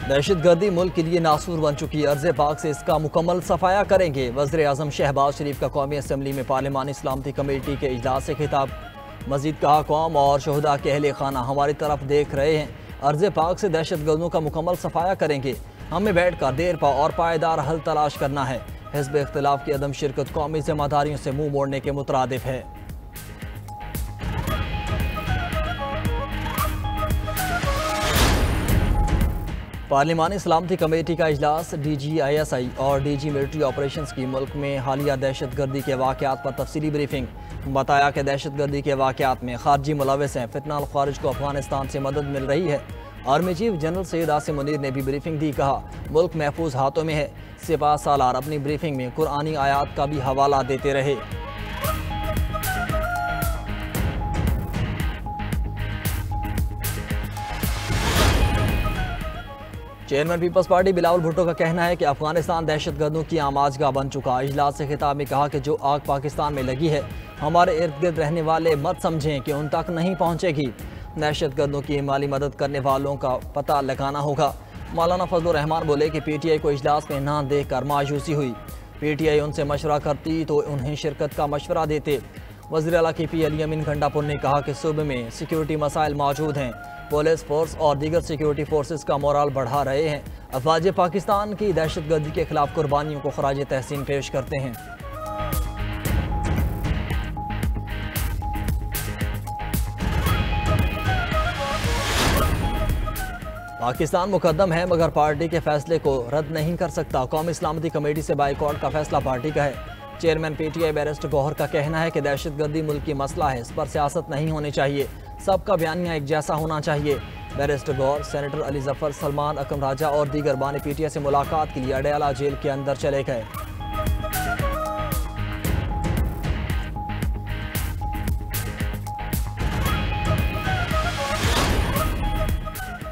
दहशतगर्दी मुल्क के लिए नासूर बन चुकी अर्ज़ पाक से इसका मुकम्मल सफाया करेंगे। वज़ीर आज़म शहबाज शरीफ का कौमी असम्बली में पार्लिमानी सलामती कमेटी के इजलास से खिताब। मज़ीद कहा, कौम और शहदा के अहले खाना हमारी तरफ देख रहे हैं। अर्ज़ पाक से दहशतगर्दों का मुकम्मल सफाया करेंगे। हमें बैठ कर देर पा और पायदार हल तलाश करना है। हिज़्ब इख्तिलाफ की अदम शिरकत कौमी ज़िम्मेदारियों से मुँह मोड़ने के मुतरादिफ है। पार्लिमानी सलामती कमेटी का इजलास DGISI और DG मिलिट्री ऑपरेशंस की मुल्क में हालिया दहशतगर्दी के वाक़यात पर तफसीली ब्रीफिंग। बताया कि दहशतगर्दी के वाक़यात में खारजी मुलविस हैं। फितना अल खारिज को अफगानिस्तान से मदद मिल रही है। Army chief general Syed Asim Munir ने भी ब्रीफिंग दी। कहा, मुल्क महफूज हाथों में है। सिपा सालार अपनी ब्रीफिंग में कुरानी आयात का भी हवाला देते रहे। Chairman People's Party Bilawal Bhutto का कहना है कि अफगानिस्तान दहशतगर्दों की आमाजगाह बन चुका। इजलास से खिताब में कहा कि जो आग पाकिस्तान में लगी है, हमारे इर्द गिर्द रहने वाले मत समझें कि उन तक नहीं पहुँचेगी। दहशतगर्दों की माली मदद करने वालों का पता लगाना होगा। मौलाना फजलुर रहमान बोले कि PTI को इजलास में ना देख कर मायूसी हुई। PTI उनसे मशवरा करती तो उन्हें शिरकत का मशवरा देते। वज़ीर आला KP अली अमीन गंडापुर ने कहा कि सूबे में सिक्योरिटी मसाइल मौजूद हैं। पुलिस फोर्स और दीगर सिक्योरिटी फोर्सेस का मोराल बढ़ा रहे हैं। अफवाज पाकिस्तान की दहशतगर्दी के खिलाफ कुर्बानियों को खराज तहसीन पेश करते हैं। पाकिस्तान मुकद्दम है मगर पार्टी के फैसले को रद्द नहीं कर सकता। कौमी सलामती कमेटी से बाइकआउट का फैसला पार्टी का है। चेयरमैन PTI बैरिस्टर गौहर का कहना है कि दहशतगर्दी मुल्क की मसला है, इस पर सियासत नहीं होनी चाहिए। सबका बयानिया एक जैसा होना चाहिए। बैरिस्टर गौहर सेनेटर अली जफर, सलमान अकम राजा और दीगर बानी PTI से मुलाकात के लिए अडयाला जेल के अंदर चले गए।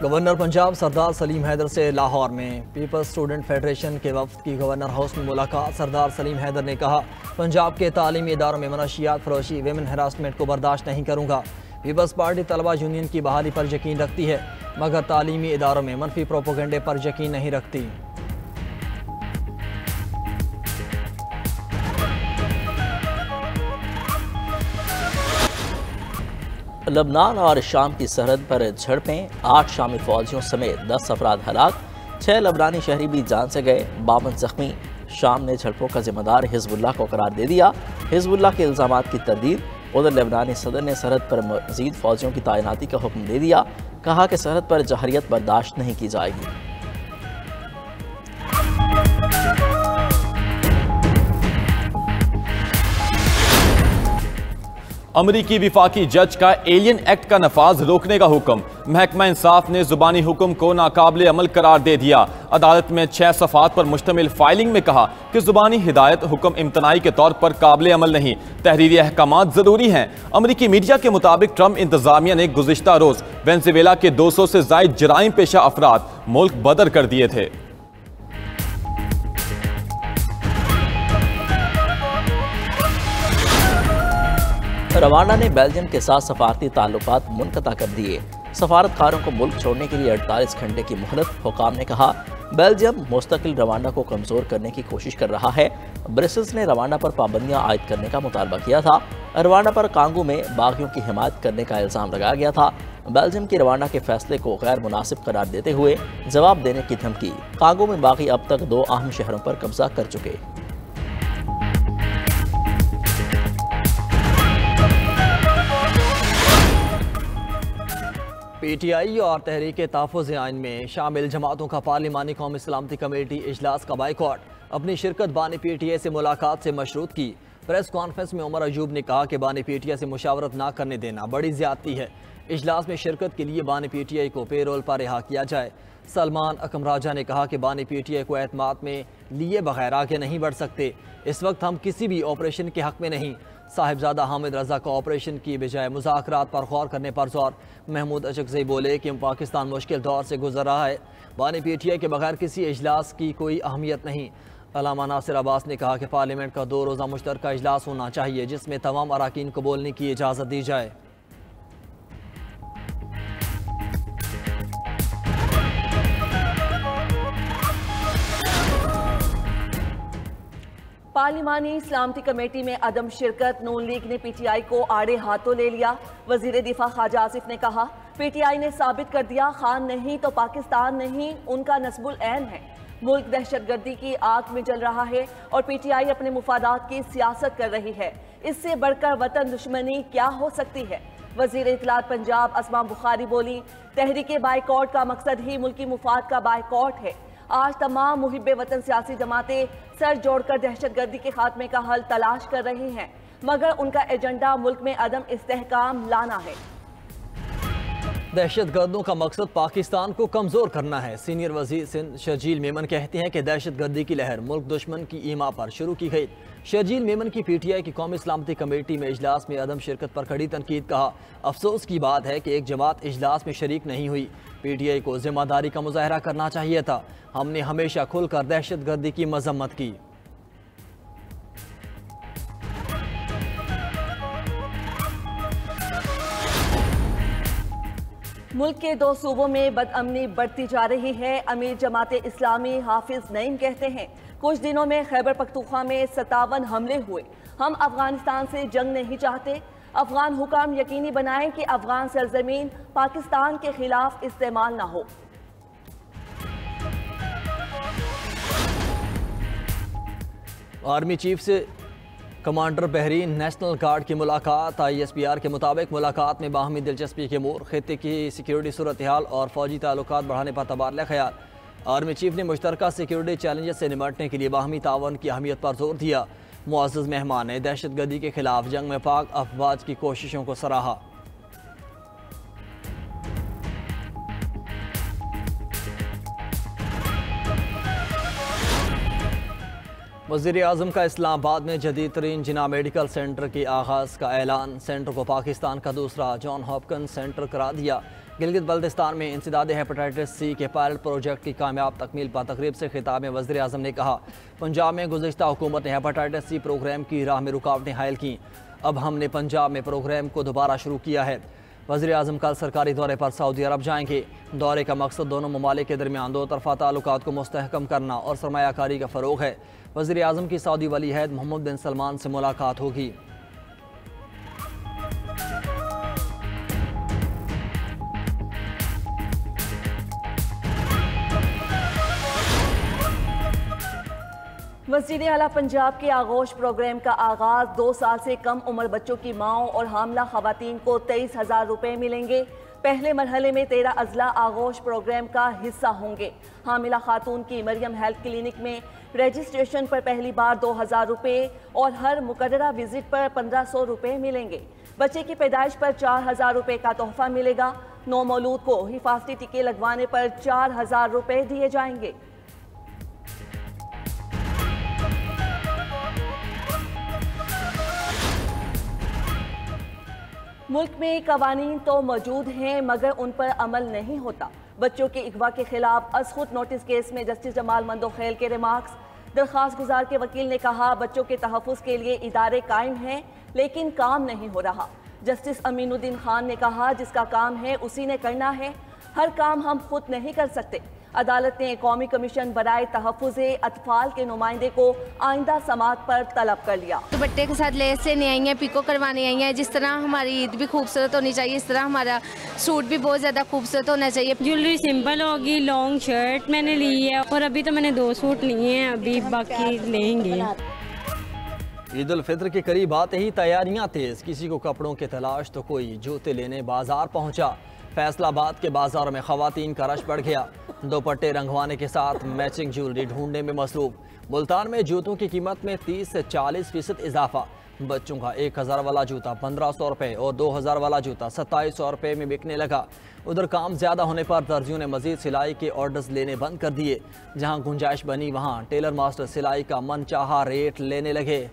गवर्नर पंजाब सरदार सलीम हैदर से लाहौर में पीपल्स स्टूडेंट फेडरेशन के वफ्द की गवर्नर हाउस में मुलाकात। सरदार सलीम हैदर ने कहा, पंजाब के तालीमी इदारों में मनशियात फरोशी, वेमेन हरासमेंट को बर्दाश्त नहीं करूँगा। पीपल्स पार्टी तलबा यूनियन की बहाली पर यकीन रखती है मगर तालीमी इदारों में मनफी प्रोपोगंडे पर यकीन नहीं रखती। लबनान और शाम की सरहद पर झड़पें, 8 शामी फौजियों समेत 10 अफराद हलाक, 6 लबनानी शहरी भी जान से गए, 52 जख्मी। शाम ने झड़पों का जिम्मेदार हिजबुल्लाह को करार दे दिया। हिजबुल्लाह के इल्ज़ामात की तरदीद। उधर लेबनानी सदर ने सरहद पर मज़ीद फौजियों की तैनाती का हुक्म दे दिया। कहा कि सरहद पर जहरियत बर्दाश्त नहीं की जाएगी। अमरीकी विफाकी जज का एलियन एक्ट का नफाज रोकने का हुक्म। महकमा इंसाफ ने जुबानी हुक्म को नाकाबिल अमल करार दे दिया। अदालत में 6 सफ़ात पर मुश्तमिल फाइलिंग में कहा कि जुबानी हिदायत हुक्म इम्तनाई के तौर पर काबिल अमल नहीं, तहरीरी अहकामात जरूरी हैं। अमरीकी मीडिया के मुताबिक ट्रंप इंतजामिया ने गुज़िश्ता रोज वेनेज़ुएला के 200 से ज़ायद जराइम पेशा अफराद मुल्क बदर कर दिए थे। रवांडा ने बेल्जियम के साथ सफारती ताल्लुकात मुनक़ता कर दिए। सफारतकारों को मुल्क छोड़ने के लिए 48 घंटे की मोहलत। हुकाम ने कहा, बेल्जियम मुस्तकिल रवांडा को कमज़ोर करने की कोशिश कर रहा है। ब्रसेल्स ने रवांडा पर पाबंदियां आयद करने का मुतालबा किया था। रवांडा पर कांगो में बागियों की हिमायत करने का इल्ज़ाम लगाया गया था। बेल्जियम की रवांडा के फैसले को गैर मुनासिब करार देते हुए जवाब देने की धमकी। कांगो में बागी अब तक 2 अहम शहरों पर कब्जा कर चुके। PTI और तहरीक तहफ़्फ़ुज़ आइन में शामिल जमातों का पार्लिमानी कौमी सलामती कमेटी इजलास का बाइकआउट। अपनी शिरकत बानी PTI से मुलाकात से मशरूत की। प्रेस कॉन्फ्रेंस में उमर अयूब ने कहा कि बानी PTI से मुशावरत ना करने देना बड़ी ज़्यादती है। इजलास में शिरकत के लिए बानी PTI को पेरोल पर रिहा किया जाए। सलमान अकम राजा ने कहा कि बानी PTI को एतमाद में लिए बगैर आगे नहीं बढ़ सकते। इस वक्त हम किसी भी ऑपरेशन के हक में नहीं। साहिबजादा हामिद रजा का ऑपरेशन की बजाय मुज़ाकरात पर गौर करने पर जोर। महमूद अचकज़ई बोले कि पाकिस्तान मुश्किल दौर से गुजर रहा है। बानी PTI के बगैर किसी इजलास की कोई अहमियत नहीं। अल्लामा नासिर अब्बास ने कहा कि पार्लियामेंट का 2 रोज़ा मुश्तरका इजलास होना चाहिए जिसमें तमाम अराकीन को बोलने की इजाज़त दी जाए। पार्लिमानी सलामती कमेटी में अदम शिरकत, नून लीग ने पीटीआई को आड़े हाथों ले लिया। वजीर दिफा ख्वाजा आसिफ ने कहा, पीटीआई ने साबित कर दिया खान नहीं तो पाकिस्तान नहीं उनका नस्बुल ऐन है। मुल्क दहशतगर्दी की आग में जल रहा है और पीटीआई अपने मुफादात की सियासत कर रही है। इससे बढ़कर वतन दुश्मनी क्या हो सकती है। वजीर इत्तलात पंजाब असमा बुखारी बोली, तहरीके बाइकॉट का मकसद ही मुल्की मुफाद का बाइकॉट है। आज तमाम मुहिब्बे वतन सियासी जमातें सर जोड़कर दहशतगर्दी के खात्मे का हल तलाश कर रही हैं, मगर उनका एजेंडा मुल्क में अदम इस्तेहकाम लाना है। दहशतगर्दों का मकसद पाकिस्तान को कमज़ोर करना है। सीनियर वजीर सिंध शर्जील मेमन कहते हैं कि दहशतगर्दी की लहर मुल्क दुश्मन की ईमा पर शुरू की गई। शर्जील मेमन की पीटीआई की कौमी सलामती कमेटी में इजलास में अदम शिरकत पर कड़ी तनकीद। कहा, अफसोस की बात है कि एक जमात इजलास में शरीक नहीं हुई। पीटीआई को जिम्मेदारी का मुजाहरा करना चाहिए था। हमने हमेशा खुलकर दहशतगर्दी की मजम्मत की। मुल्क के 2 सूबों में बदअमनी बढ़ती जा रही है। अमीर जमात इस्लामी हाफिज नईम कहते हैं, कुछ दिनों में खैबर पख्तूनख्वा में 57 हमले हुए। हम अफगानिस्तान से जंग नहीं चाहते। अफगान हुकाम यकीनी बनाएं कि अफगान सरजमीन पाकिस्तान के खिलाफ इस्तेमाल ना हो। आर्मी चीफ से कमांडर बहरीन नेशनल गार्ड की मुलाकात। ISPR के मुताबिक मुलाकात में बाहमी दिलचस्पी के अमूर, खित्ते की सिक्योरिटी सूरत हाल और फौजी ताल्लुकात बढ़ाने पर तबादला ख्याल। आर्मी चीफ ने मुश्तरका सिक्योरिटी चैलेंजेस से निपटने के लिए बाहमी तावन की अहमियत पर जोर दिया। मुअज़्ज़ज़ मेहमान ने दहशतगर्दी के खिलाफ जंग में पाक अफवाज की कोशिशों को सराहा। वज़ीर आज़म का इस्लामाबाद में जदीद तरीन जिना मेडिकल सेंटर के आगाज़ का ऐलान। सेंटर को पाकिस्तान का दूसरा जॉन हॉपकिंस सेंटर करार दिया। गिलगित बल्तिस्तान में इंसदाद हेपेटाइटिस C के पायलट प्रोजेक्ट की कामयाब तकमील पर तकरीब से खिताब में वज़ीर आज़म ने कहा, पंजाब में गुज़िश्ता हुकूमत ने हेपेटाइटिस C प्रोग्राम की राह में रुकावटें हायल की। अब हमने पंजाब में प्रोग्राम को दोबारा शुरू किया है। वज़ीर आज़म कल सरकारी दौरे पर सऊदी अरब जाएंगे। दौरे का मकसद दोनों ममालिक के दरमियान 2 तरफ़ा ताल्लुकात को मुस्तहकम करना और सरमायाकारी का फ़रोग़ है। वज़ीर आज़म की सऊदी वली अहद मोहम्मद बिन सलमान से मुलाकात होगी। वज़ीर आला पंजाब के आगोश प्रोग्राम का आगाज़। 2 साल से कम उम्र बच्चों की माओं और हामला खवातीन को 23,000 रुपये मिलेंगे। पहले मरहले में 13 अजला आगोश प्रोग्राम का हिस्सा होंगे। हामिला खातून की मरियम हेल्थ क्लिनिक में रजिस्ट्रेशन पर पहली बार 2,000 रुपये और हर मुकर्ररा विजिट पर 1,500 रुपये मिलेंगे। बच्चे की पैदाइश पर 4,000 रुपये का तोहफा मिलेगा। नौ मौलूद को हिफाजती टीके लगवाने पर 4,000 रुपये दिए जाएंगे। मुल्क में कवानीन तो मौजूद हैं मगर उन पर अमल नहीं होता। बच्चों के अगवा के खिलाफ अज़खुद नोटिस केस में जस्टिस जमाल मंदोखेल के रिमार्क्स। दरख्वास्त गुजार के वकील ने कहा, बच्चों के तहफ़्फ़ुज़ के लिए इदारे कायम हैं लेकिन काम नहीं हो रहा। जस्टिस अमीनुद्दीन खान ने कहा, जिसका काम है उसी ने करना है, हर काम हम खुद नहीं कर सकते। अदालत ने कौमी कमीशन बराए तहफ़्फ़ुज़े अतफ़ाल के नुमाइंदे को आइंदा समात पर तलब कर लिया। दुपट्टे के साथ लेस लेने आई हैं, पिको करवाने आई हैं। जिस तरह हमारी ईद भी खूबसूरत होनी चाहिए, इस तरह हमारा सूट भी बहुत ज़्यादा खूबसूरत होना चाहिए। ज्वेलरी सिंपल होगी, लॉन्ग शर्ट मैंने ली है और अभी तो मैंने 2 सूट लिए हैं, अभी बाकी लेंगे। ईद उल फित्र के करीब आते ही तैयारियां तेज। किसी को कपड़ों की तलाश तो कोई जूते लेने बाजार पहुंचा। फैसलाबाद के बाजार में खवातीन का रश बढ़ गया। दुपट्टे रंगवाने के साथ मैचिंग ज्वेलरी ढूंढने में मसरूफ। मुल्तान में जूतों की कीमत में 30 से 40% इजाफा। बच्चों का 1,000 वाला जूता 1,500 रुपये और 2,000 वाला जूता 2,700 रुपये में बिकने लगा। उधर काम ज्यादा होने पर दर्जियों ने मजीद सिलाई के ऑर्डर्स लेने बंद कर दिए। जहां गुंजाइश बनी वहां टेलर मास्टर सिलाई का मनचाहा रेट लेने लगे।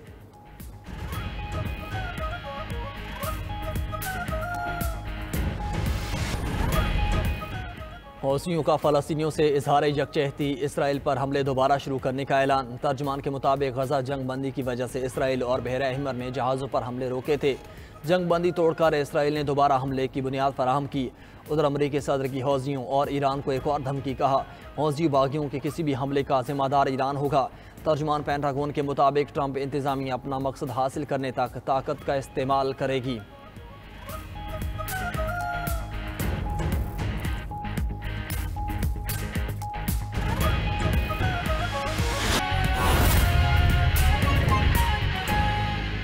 हौसियों का फ़लस्तीनियों से इजहार यकजहती। इसराइल पर हमले दोबारा शुरू करने का ऐलान। तर्जमान के मुताबिक गजा जंग बंदी की वजह से इसराइल और बहरा अहमर ने जहाज़ों पर हमले रोके थे। जंग बंदी तोड़कर इसराइल ने दोबारा हमले की बुनियाद फराहम की। उधर अमरीकी सदर की हौजियों और ईरान को एक और धमकी, कहा हौजी बागियों के किसी भी हमले का जिम्मेदार ईरान होगा। तर्जुमान पेंटागन के मुताबिक ट्रंप इंतजामिया अपना मकसद हासिल करने तक ताकत का इस्तेमाल करेगी।